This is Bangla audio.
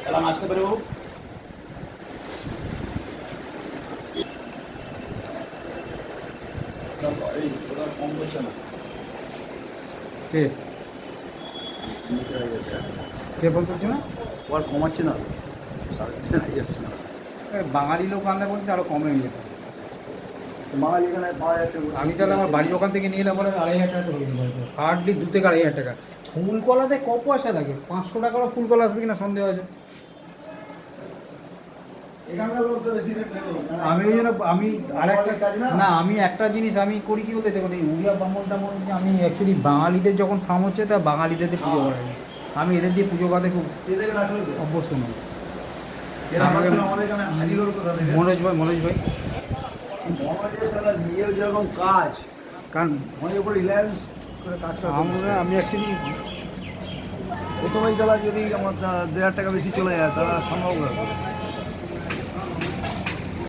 এলাম আসতে পারে বাবু। এই ওরা কম করছে না। কে নিচে হয়ে গেছে। কে ফোন করছে না? ও আর কমাচ্ছে না, 3.5 হয়ে যাচ্ছে না। বাঙালি লোক আনলে বলতে আরও কমে যেত। মাল এখানে পাওয়া যাচ্ছে। আমি তাহলে আমার বাড়ির ওখান থেকে নিয়ে এলাম, বলে 2,500 টাকা করে হার্ডলি 2 থেকে 2,500 টাকা। ফুল কলাতে ক পয়সা লাগে? 500 টাকারও ফুল কলা আসবে কিনা সন্দেহ আছে। এখানকার লোক তো বেশি রেট নেবে। আমি ওই জন্য আমি আরেকটা কাজ না। না, আমি একটা জিনিস আমি করি কি বলতে দেখুন, এই উড়িয়া বামন টামন যে আমি অ্যাকচুয়ালি বাঙালিদের যখন ফার্ম হচ্ছে তা বাঙালিদের দিয়ে পুজো করাই। আমি এদের দিয়ে পুজো করতে খুব এদের রাখবে তো। অভ্যস্ত নই। এরা আমাকে আমাদের এখানে হাজির হলো কোথা থেকে? মনোজ ভাই মনোজের সালা নিজের যেরকম কাজ, কারণ মনের উপর রিলায়েন্স করে কাজ করে। আমি অ্যাকচুয়ালি প্রথমেই তারা যদি আমার 1,500 টাকা বেশি চলে যায় তারা সম্ভব হবে।